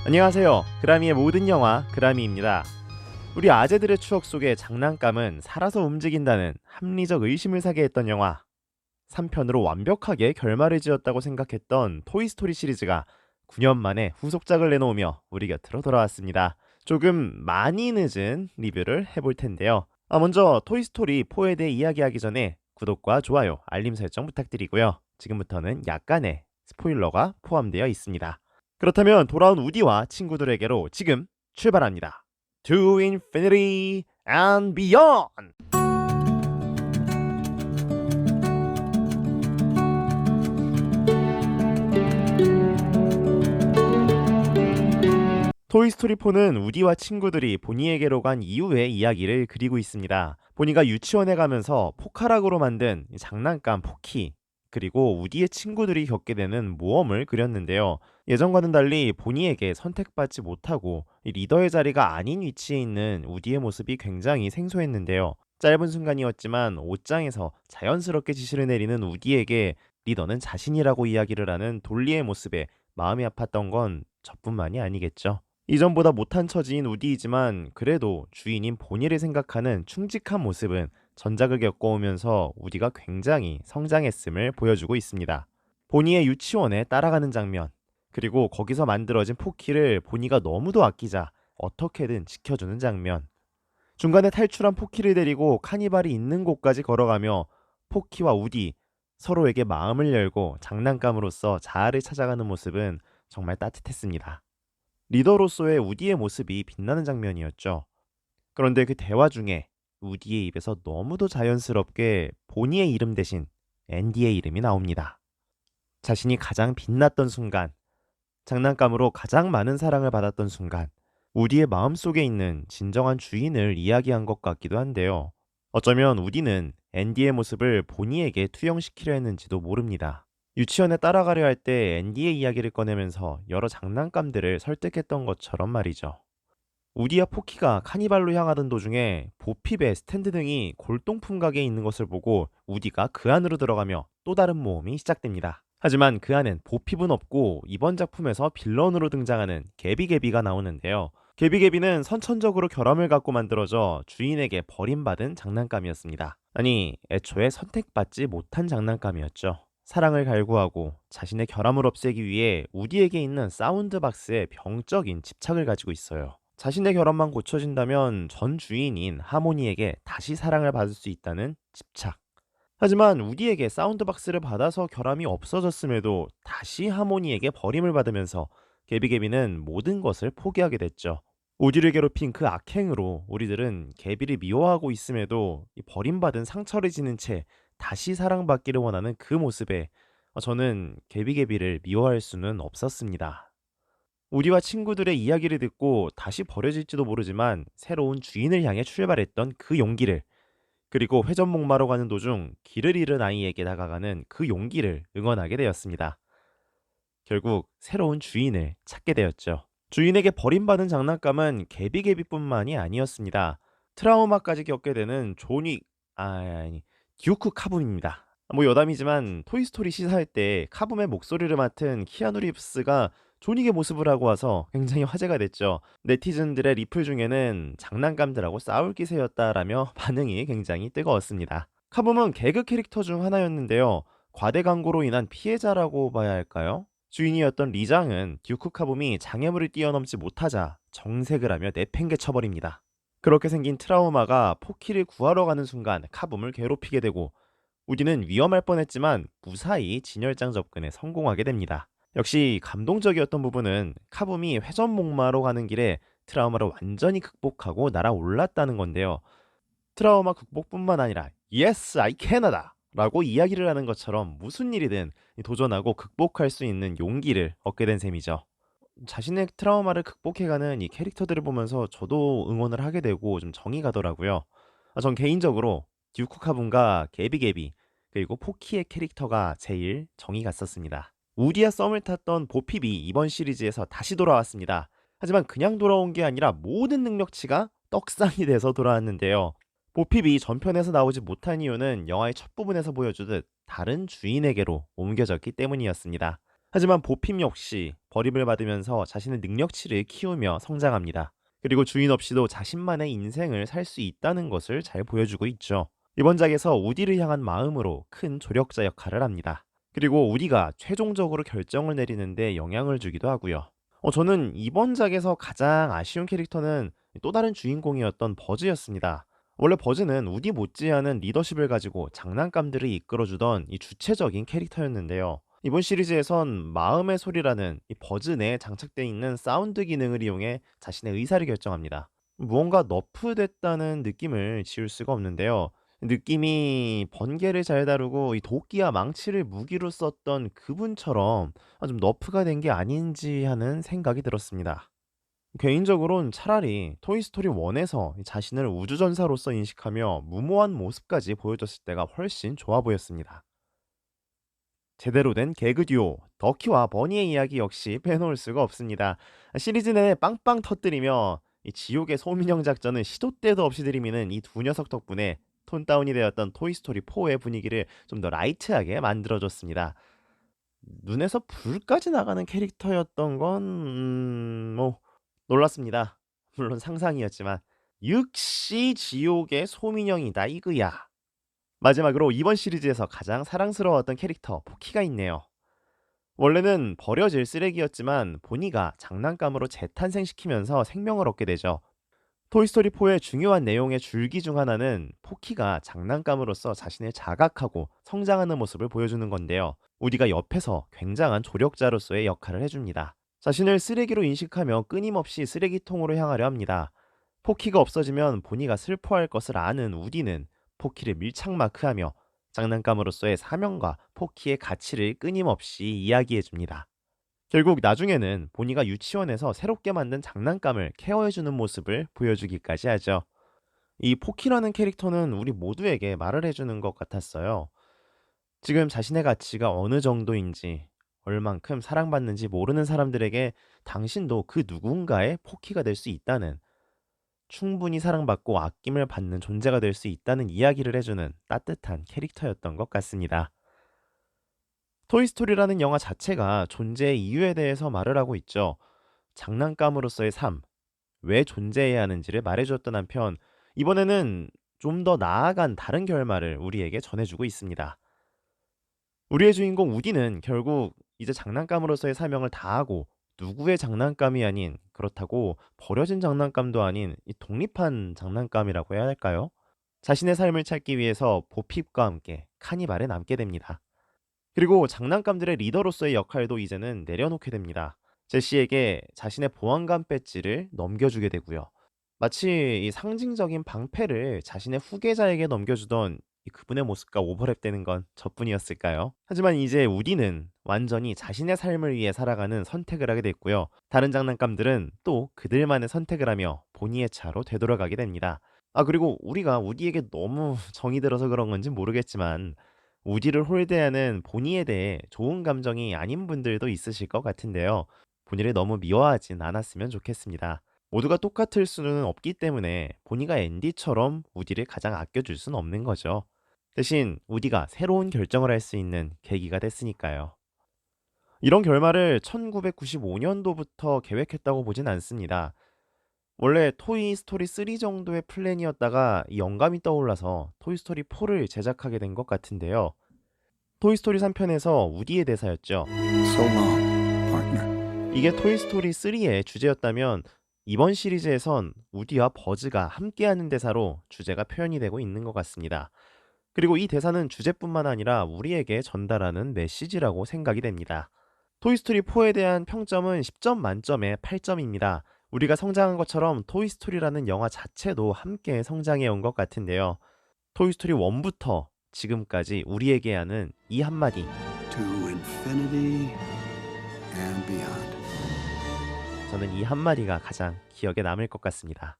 안녕하세요. 그라미의 모든 영화 그라미입니다. 우리 아재들의 추억 속에 장난감은 살아서 움직인다는 합리적 의심을 사게 했던 영화. 3편으로 완벽하게 결말을 지었다고 생각했던 토이스토리 시리즈가 9년 만에 후속작을 내놓으며 우리 곁으로 돌아왔습니다. 조금 많이 늦은 리뷰를 해볼 텐데요. 먼저 토이스토리 4에 대해 이야기하기 전에 구독과 좋아요, 알림 설정 부탁드리고요. 지금부터는 약간의 스포일러가 포함되어 있습니다. 그렇다면 돌아온 우디와 친구들에게로 지금 출발합니다. To Infinity and Beyond! 토이스토리4는 우디와 친구들이 보니에게로 간 이후의 이야기를 그리고 있습니다. 보니가 유치원에 가면서 포카락으로 만든 장난감 포키, 그리고 우디의 친구들이 겪게 되는 모험을 그렸는데요. 예전과는 달리 보니에게 선택받지 못하고 리더의 자리가 아닌 위치에 있는 우디의 모습이 굉장히 생소했는데요. 짧은 순간이었지만 옷장에서 자연스럽게 지시를 내리는 우디에게 리더는 자신이라고 이야기를 하는 돌리의 모습에 마음이 아팠던 건 저뿐만이 아니겠죠. 이전보다 못한 처지인 우디이지만 그래도 주인인 보니를 생각하는 충직한 모습은 전작을 겪어오면서 우디가 굉장히 성장했음을 보여주고 있습니다. 보니의 유치원에 따라가는 장면, 그리고 거기서 만들어진 포키를 보니가 너무도 아끼자 어떻게든 지켜주는 장면, 중간에 탈출한 포키를 데리고 카니발이 있는 곳까지 걸어가며 포키와 우디 서로에게 마음을 열고 장난감으로써 자아를 찾아가는 모습은 정말 따뜻했습니다. 리더로서의 우디의 모습이 빛나는 장면이었죠. 그런데 그 대화 중에 우디의 입에서 너무도 자연스럽게 보니의 이름 대신 앤디의 이름이 나옵니다. 자신이 가장 빛났던 순간, 장난감으로 가장 많은 사랑을 받았던 순간, 우디의 마음속에 있는 진정한 주인을 이야기한 것 같기도 한데요. 어쩌면 우디는 앤디의 모습을 보니에게 투영시키려 했는지도 모릅니다. 유치원에 따라가려 할 때 앤디의 이야기를 꺼내면서 여러 장난감들을 설득했던 것처럼 말이죠. 우디와 포키가 카니발로 향하던 도중에 보핍의 스탠드 등이 골동품 가게에 있는 것을 보고 우디가 그 안으로 들어가며 또 다른 모험이 시작됩니다. 하지만 그 안엔 보핍은 없고 이번 작품에서 빌런으로 등장하는 개비개비가 나오는데요. 개비개비는 선천적으로 결함을 갖고 만들어져 주인에게 버림받은 장난감이었습니다. 아니, 애초에 선택받지 못한 장난감이었죠. 사랑을 갈구하고 자신의 결함을 없애기 위해 우디에게 있는 사운드 박스에 병적인 집착을 가지고 있어요. 자신의 결함만 고쳐진다면 전 주인인 하모니에게 다시 사랑을 받을 수 있다는 집착. 하지만 우디에게 사운드박스를 받아서 결함이 없어졌음에도 다시 하모니에게 버림을 받으면서 개비개비는 모든 것을 포기하게 됐죠. 우디를 괴롭힌 그 악행으로 우리들은 개비를 미워하고 있음에도 이 버림받은 상처를 지닌 채 다시 사랑받기를 원하는 그 모습에 저는 개비개비를 미워할 수는 없었습니다. 우리와 친구들의 이야기를 듣고 다시 버려질지도 모르지만 새로운 주인을 향해 출발했던 그 용기를, 그리고 회전목마로 가는 도중 길을 잃은 아이에게 다가가는 그 용기를 응원하게 되었습니다. 결국 새로운 주인을 찾게 되었죠. 주인에게 버림받은 장난감은 개비개비뿐만이 아니었습니다. 트라우마까지 겪게 되는 아니, 듀크 카붐입니다. 뭐 여담이지만 토이스토리 시사할 때 카붐의 목소리를 맡은 키아누 리브스가 조닉의 모습을 하고 와서 굉장히 화제가 됐죠. 네티즌들의 리플 중에는 장난감들하고 싸울 기세였다라며 반응이 굉장히 뜨거웠습니다. 카붐은 개그 캐릭터 중 하나였는데요. 과대 광고로 인한 피해자라고 봐야 할까요? 주인이었던 리장은 듀크 카붐이 장애물을 뛰어넘지 못하자 정색을 하며 내팽개 쳐버립니다. 그렇게 생긴 트라우마가 포키를 구하러 가는 순간 카붐을 괴롭히게 되고 우디는 위험할 뻔했지만 무사히 진열장 접근에 성공하게 됩니다. 역시 감동적이었던 부분은 카붐이 회전목마로 가는 길에 트라우마를 완전히 극복하고 날아올랐다는 건데요. 트라우마 극복뿐만 아니라 Yes, I Canada! 라고 이야기를 하는 것처럼 무슨 일이든 도전하고 극복할 수 있는 용기를 얻게 된 셈이죠. 자신의 트라우마를 극복해가는 이 캐릭터들을 보면서 저도 응원을 하게 되고 좀 정이 가더라고요. 전 개인적으로 듀크 카분과 개비개비 그리고 포키의 캐릭터가 제일 정이 갔었습니다. 우디와 썸을 탔던 보핍이 이번 시리즈에서 다시 돌아왔습니다. 하지만 그냥 돌아온 게 아니라 모든 능력치가 떡상이 돼서 돌아왔는데요. 보핍이 전편에서 나오지 못한 이유는 영화의 첫 부분에서 보여주듯 다른 주인에게로 옮겨졌기 때문이었습니다. 하지만 보핌 역시 버림을 받으면서 자신의 능력치를 키우며 성장합니다. 그리고 주인 없이도 자신만의 인생을 살 수 있다는 것을 잘 보여주고 있죠. 이번 작에서 우디를 향한 마음으로 큰 조력자 역할을 합니다. 그리고 우디가 최종적으로 결정을 내리는데 영향을 주기도 하고요. 저는 이번 작에서 가장 아쉬운 캐릭터는 또 다른 주인공이었던 버즈였습니다. 원래 버즈는 우디 못지않은 리더십을 가지고 장난감들을 이끌어주던 이 주체적인 캐릭터였는데요. 이번 시리즈에선 마음의 소리라는 이 버즈 내에 장착되어 있는 사운드 기능을 이용해 자신의 의사를 결정합니다. 무언가 너프됐다는 느낌을 지울 수가 없는데요. 느낌이 번개를 잘 다루고 이 도끼와 망치를 무기로 썼던 그분처럼 좀 너프가 된 게 아닌지 하는 생각이 들었습니다. 개인적으로는 차라리 토이스토리 1에서 자신을 우주전사로서 인식하며 무모한 모습까지 보여줬을 때가 훨씬 좋아 보였습니다. 제대로 된 개그 듀오 더키와 버니의 이야기 역시 빼놓을 수가 없습니다. 시리즈 내내 빵빵 터뜨리며 이 지옥의 소민영 작전을 시도 때도 없이 들이미는 이 두 녀석 덕분에 톤 다운이 되었던 토이스토리 4의 분위기를 좀 더 라이트하게 만들어줬습니다. 눈에서 불까지 나가는 캐릭터였던 건 뭐 놀랐습니다. 물론 상상이었지만 역시 지옥의 소민영이다 이거야. 마지막으로 이번 시리즈에서 가장 사랑스러웠던 캐릭터 포키가 있네요. 원래는 버려질 쓰레기였지만 보니가 장난감으로 재탄생시키면서 생명을 얻게 되죠. 토이스토리4의 중요한 내용의 줄기 중 하나는 포키가 장난감으로서 자신을 자각하고 성장하는 모습을 보여주는 건데요. 우디가 옆에서 굉장한 조력자로서의 역할을 해줍니다. 자신을 쓰레기로 인식하며 끊임없이 쓰레기통으로 향하려 합니다. 포키가 없어지면 보니가 슬퍼할 것을 아는 우디는 포키를 밀착 마크하며 장난감으로서의 사명과 포키의 가치를 끊임없이 이야기해줍니다. 결국 나중에는 보니가 유치원에서 새롭게 만든 장난감을 케어해주는 모습을 보여주기까지 하죠. 이 포키라는 캐릭터는 우리 모두에게 말을 해주는 것 같았어요. 지금 자신의 가치가 어느 정도인지, 얼만큼 사랑받는지 모르는 사람들에게 당신도 그 누군가의 포키가 될 수 있다는, 충분히 사랑받고 아낌을 받는 존재가 될 수 있다는 이야기를 해주는 따뜻한 캐릭터였던 것 같습니다. 토이스토리라는 영화 자체가 존재의 이유에 대해서 말을 하고 있죠. 장난감으로서의 삶, 왜 존재해야 하는지를 말해주었던 한편 이번에는 좀 더 나아간 다른 결말을 우리에게 전해주고 있습니다. 우리의 주인공 우디는 결국 이제 장난감으로서의 사명을 다하고 누구의 장난감이 아닌, 그렇다고 버려진 장난감도 아닌 이 독립한 장난감이라고 해야 할까요? 자신의 삶을 찾기 위해서 보핍과 함께 카니발에 남게 됩니다. 그리고 장난감들의 리더로서의 역할도 이제는 내려놓게 됩니다. 제시에게 자신의 보안관 배지를 넘겨주게 되고요. 마치 이 상징적인 방패를 자신의 후계자에게 넘겨주던 이 그분의 모습과 오버랩되는 건 저뿐이었을까요? 하지만 이제 우디는 완전히 자신의 삶을 위해 살아가는 선택을 하게 됐고요. 다른 장난감들은 또 그들만의 선택을 하며 본의의 차로 되돌아가게 됩니다. 그리고 우리가 우디에게 너무 정이 들어서 그런 건지 모르겠지만 우디를 홀대하는 보니에 대해 좋은 감정이 아닌 분들도 있으실 것 같은데요. 보니를 너무 미워하진 않았으면 좋겠습니다. 모두가 똑같을 수는 없기 때문에 보니가 앤디처럼 우디를 가장 아껴줄 수는 없는 거죠. 대신 우디가 새로운 결정을 할 수 있는 계기가 됐으니까요. 이런 결말을 1995년도부터 계획했다고 보진 않습니다. 원래 토이스토리 3 정도의 플랜이었다가 이 영감이 떠올라서 토이스토리 4를 제작하게 된 것 같은데요. 토이스토리 3편에서 우디의 대사였죠. So long, partner. 이게 토이스토리 3의 주제였다면 이번 시리즈에선 우디와 버즈가 함께하는 대사로 주제가 표현이 되고 있는 것 같습니다. 그리고 이 대사는 주제뿐만 아니라 우리에게 전달하는 메시지라고 생각이 됩니다. 토이스토리 4에 대한 평점은 10점 만점에 8점입니다. 우리가 성장한 것처럼 토이스토리라는 영화 자체도 함께 성장해 온 것 같은데요. 토이스토리 1부터 지금까지 우리에게 하는 이 한마디, To infinity and beyond. 저는 이 한마디가 가장 기억에 남을 것 같습니다.